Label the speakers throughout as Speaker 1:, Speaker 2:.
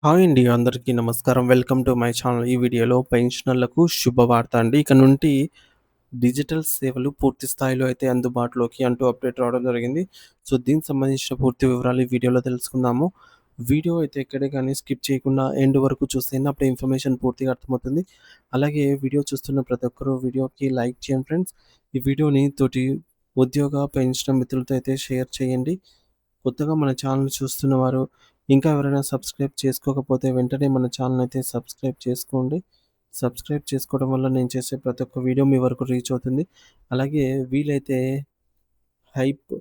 Speaker 1: Hi అండి. అందరికీ నమస్కారం. Welcome to my channel. ఈ వీడియోలో పెన్షనర్లకు శుభవార్త అండి. ఇక నుండి డిజిటల్ సేవలు పూర్తి స్థాయిలో అయితే అందుబాటులోకి అంటూ అప్డేట్ రావడం జరిగింది. సో, దీనికి సంబంధించిన పూర్తి వివరాలు ఈ వీడియోలో తెలుసుకుందాము. వీడియో అయితే ఎక్కడే గాని స్కిప్ చేయకుండా ఎండ్ వరకు చూస్తేనే అప్పుడు ఇన్ఫర్మేషన్ పూర్తిగా అర్థమవుతుంది. అలాగే వీడియో చూస్తున్న ప్రతి ఒక్కరు వీడియోకి లైక్ చేయండి ఫ్రెండ్స్. ఈ వీడియోని తోటి ఉద్యోగ, పెన్షన్ మిత్రులతో అయితే షేర్ చేయండి. కొత్తగా మన ఛానల్ చూస్తున్నవారు ఇంకా ఎవరైనా సబ్స్క్రైబ్ చేసుకోకపోతే వెంటనే మన ఛానల్ అయితే సబ్స్క్రైబ్ చేసుకోండి. సబ్స్క్రైబ్ చేసుకోవడం వల్ల నేను చేసే ప్రతి ఒక్క వీడియో మీ వరకు రీచ్ అవుతుంది. అలాగే వీలైతే హైప్,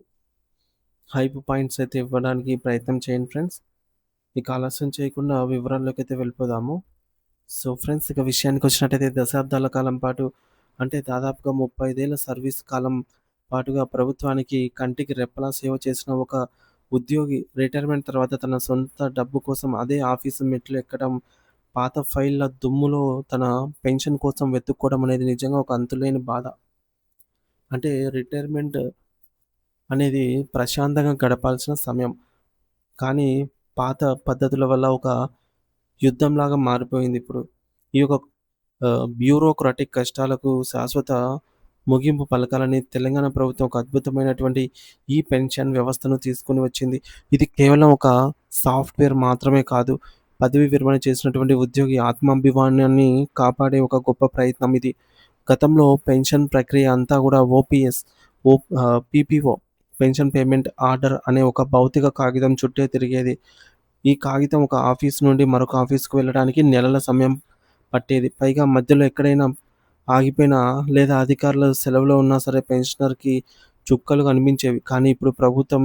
Speaker 1: హైప్ పాయింట్స్ అయితే ఇవ్వడానికి ప్రయత్నం చేయండి ఫ్రెండ్స్. ఇక ఆలస్యం చేయకుండా వివరాల్లోకైతే వెళ్ళిపోదాము. సో ఫ్రెండ్స్, ఇక విషయానికొచ్చినట్టయితే దశాబ్దాల కాలం పాటు అంటే దాదాపుగా 35 ఏళ్ల సర్వీస్ కాలం పాటుగా ప్రభుత్వానికి కంటికి రెప్పలా సేవ చేసిన ఒక ఉద్యోగి రిటైర్మెంట్ తర్వాత తన సొంత డబ్బు కోసం అదే ఆఫీసు మెట్లు ఎక్కడం, పాత ఫైళ్ళ దుమ్ములో తన పెన్షన్ కోసం వెతుక్కోవడం అనేది నిజంగా ఒక అంతులేని బాధ. అంటే రిటైర్మెంట్ అనేది ప్రశాంతంగా గడపాల్సిన సమయం. కానీ పాత పద్ధతుల వల్ల ఒక యుద్ధంలాగా మారిపోయిందిప్పుడు. ఈ యొక్క బ్యూరోక్రాటిక్ కష్టాలకు శాశ్వత ముగింపు పలకాలని తెలంగాణ ప్రభుత్వం ఒక అద్భుతమైనటువంటి ఈ పెన్షన్ వ్యవస్థను తీసుకొని వచ్చింది. ఇది కేవలం ఒక సాఫ్ట్‌వేర్ మాత్రమే కాదు. పదవీ విరమణ చేసినటువంటి ఉద్యోగి ఆత్మాభిమానాన్ని కాపాడే ఒక గొప్ప ప్రయత్నం ఇది. గతంలో పెన్షన్ ప్రక్రియ అంతా గూడా పీపీఓ పెన్షన్ పేమెంట్ ఆర్డర్ అనే ఒక భౌతిక కాగితం చుట్టే తిరిగేది. ఈ కాగితం ఒక ఆఫీస్ నుండి మరొక ఆఫీస్‌కి వెళ్ళడానికి నెలల సమయం పట్టేది. పైగా మధ్యలో ఎక్కడైనా ఆగిపోయినా లేదా అధికారులు సెలవులో ఉన్నా సరే పెన్షనర్‌కి చుక్కలు కనిపించేవి. కానీ ఇప్పుడు ప్రభుత్వం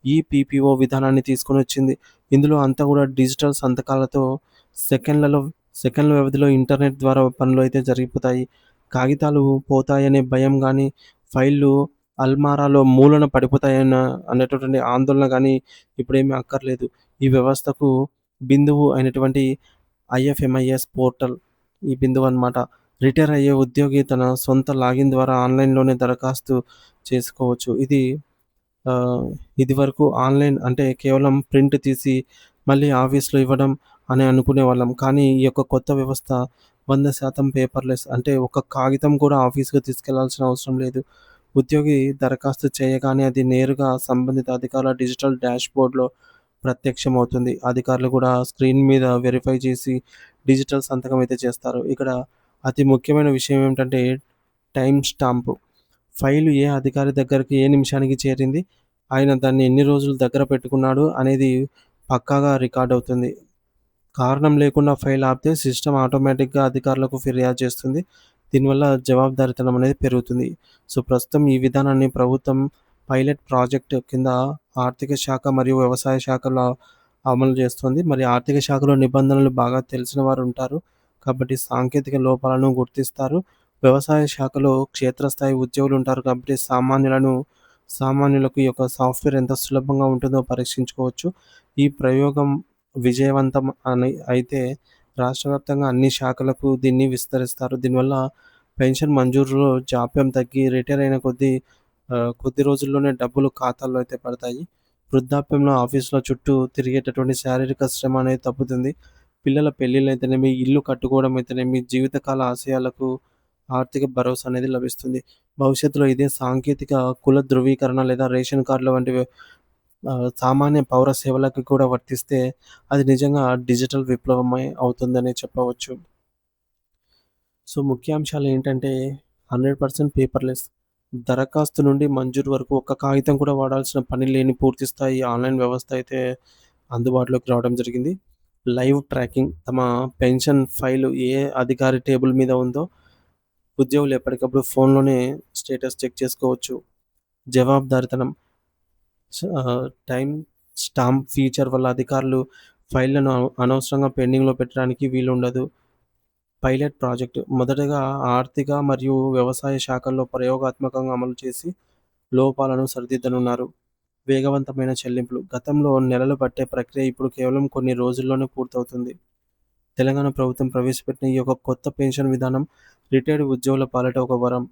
Speaker 1: ఈ పీపీఓ విధానాన్ని తీసుకొనొచ్చింది. ఇందులో అంతా కూడా డిజిటల్ సంతకాలతో సెకండ్లలో సెకండ్ల వ్యవధిలో ఇంటర్నెట్ ద్వారా పనులు అయితే జరిగిపోతాయి. కాగితాలు పోతాయనే భయం గానీ, ఫైల్‌లు అల్మారాలో మూలన అనేటటువంటి ఆందోళన గానీ ఇప్పుడేమీ అక్కర్లేదు. ఈ వ్యవస్థకు బిందువు అయినటువంటి ఐఎఫ్ఎంఐఎస్ పోర్టల్ ఈ బిందువు అనమాట. రిటైర్ అయ్యే ఉద్యోగి తన సొంత లాగిన్ ద్వారా ఆన్‌లైన్‌లోనే దరఖాస్తు చేసుకోవచ్చు. ఆహ్, ఇదివరకు ఆన్‌లైన్ అంటే కేవలం ప్రింట్ తీసి మళ్ళీ ఆఫీస్‌లో ఇవ్వడం అని అనుకునేవాళ్ళం. కానీ ఈ యొక్క కొత్త వ్యవస్థ 100% పేపర్‌లెస్, అంటే ఒక కాగితం కూడా ఆఫీస్‌కి తీసుకెళ్లాల్సిన అవసరం లేదు. ఉద్యోగి దరఖాస్తు చేయగానే అది నేరుగా సంబంధిత అధికారుల డిజిటల్ డాష్‌బోర్డ్‌లో ప్రత్యక్షమవుతుంది. అధికారులు కూడా స్క్రీన్ మీద వెరిఫై చేసి డిజిటల్ సంతకం అయితే చేస్తారు. ఇక్కడ అతి ముఖ్యమైన విషయం ఏమిటంటే టైమ్ స్టాంపు. ఫైలు ఏ అధికారి దగ్గరికి ఏ నిమిషానికి చేరింది, ఆయన దాన్ని ఎన్ని రోజులు దగ్గర పెట్టుకున్నాడు అనేది పక్కాగా రికార్డ్ అవుతుంది. కారణం లేకుండా ఫైల్ ఆపితే సిస్టమ్ ఆటోమేటిక్‌గా అధికారులకు ఫిర్యాదు చేస్తుంది. దీనివల్ల జవాబుదారీతనం అనేది పెరుగుతుంది. సో, ప్రస్తుతం ఈ విధానాన్ని ప్రభుత్వం పైలట్ ప్రాజెక్ట్ కింద ఆర్థిక శాఖ మరియు వ్యవసాయ శాఖలో అమలు చేస్తుంది. మరి ఆర్థిక శాఖలో నిబంధనలు బాగా తెలిసిన వారుంటారు. కాబట్టి సాంకేతిక లోపాలను గుర్తిస్తారు. వ్యవసాయ శాఖలో క్షేత్రస్థాయి ఉద్యోగులుంటారు కాబట్టి సామాన్యులకు ఈ యొక్క సాఫ్ట్‌వేర్ ఎంత సులభంగా ఉంటుందో పరీక్షించుకోవచ్చు. ఈ ప్రయోగం విజయవంతం అయితే రాష్ట్ర వ్యాప్తంగా అన్ని శాఖలకు దీన్ని విస్తరిస్తారు. దీనివల్ల పెన్షన్ మంజూరులో జాప్యం తగ్గి రిటైర్ అయిన కొద్ది రోజుల్లోనే డబ్బులు ఖాతాల్లో అయితే పడతాయి. వృద్ధాప్యంలో ఆఫీస్‌ల చుట్టూ తిరిగేటటువంటి శారీరక శ్రమ అనేది తగ్గుతుంది. పిల్లల పెళ్ళిళ్ళైతేనేమి, ఇల్లు కట్టుకోవడం అయితేనేమి, జీవితకాల ఆశయాలకు ఆర్థిక భరోసా అనేది లభిస్తుంది. భవిష్యత్తులో ఇదే సాంకేతిక కుల ధృవీకరణ లేదా రేషన్ కార్డుల వంటివి సామాన్య పౌర సేవలకు కూడా వర్తిస్తే అది నిజంగా డిజిటల్ విప్లవమే అవుతుందనే చెప్పవచ్చు. సో, ముఖ్యాంశాలేంటంటే 100% పేపర్‌లెస్. దరఖాస్తు నుండి మంజూరు వరకు ఒక్క కాగితం కూడా వాడాల్సిన పని లేని పూర్తి స్థాయి ఆన్‌లైన్ వ్యవస్థ అయితే అందుబాటులోకి రావడం జరిగింది. లైవ్ ట్రాకింగ్, తమ పెన్షన్ ఫైలు ఏ అధికారి టేబుల్ మీద ఉందో ఉద్యోగులు ఎప్పటికప్పుడు ఫోన్‌లోనే స్టేటస్ చెక్ చేసుకోవచ్చు. జవాబుదారీతనం, టైమ్ స్టాంప్ ఫీచర్ వల్ల అధికారులు ఫైల్‌లను అనవసరంగా పెండింగ్‌లో పెట్టడానికి వీలుండదు. పైలట్ ప్రాజెక్ట్ మొదటగా ఆర్థిక మరియు వ్యవసాయ శాఖల్లో ప్రయోగాత్మకంగా అమలు చేసి లోపాలను సరిదిద్దనున్నారు. వేగవంతమైన చెల్లింపులు, గతంలో నెలలు పట్టే ప్రక్రియ ఇప్పుడు కేవలం కొన్ని రోజుల్లోనే పూర్తవుతుంది. తెలంగాణ ప్రభుత్వం ప్రవేశపెట్టిన ఈ యొక్క కొత్త పెన్షన్ విధానం రిటైర్డ్ ఉద్యోగుల పాలిట ఒక వరం.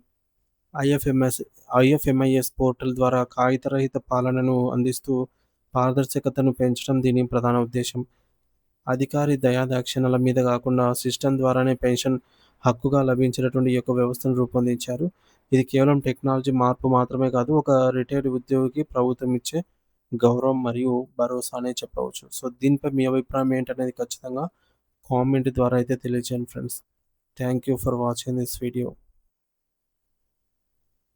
Speaker 1: ఐఎఫ్ఎంఎస్ ఐఎఫ్ఎంఐఎస్ పోర్టల్ ద్వారా కాగితరహిత పాలనను అందిస్తూ పారదర్శకతను పెంచడం దీని ప్రధాన ఉద్దేశ్యం. అధికారి దయాదాక్షిణ్యాల మీద గాకుండా సిస్టమ్ ద్వారానే పెన్షన్ హక్కుగా లభించేటటువంటి ఈ యొక్క వ్యవస్థను రూపొందించారు. ఇది కేవలం టెక్నాలజీ మార్పు మాత్రమే కాదు, ఒక రిటైర్డ్ ఉద్యోగికి ప్రభుత్వం ఇచ్చే గౌరవం మరియు భరోసా అనే చెప్పవచ్చు. సో, దీనిపై మీ అభిప్రాయం ఏంటనేది ఖచ్చితంగా కామెంట్ ద్వారా అయితే తెలియజేయండి friends. Thank you for watching this video.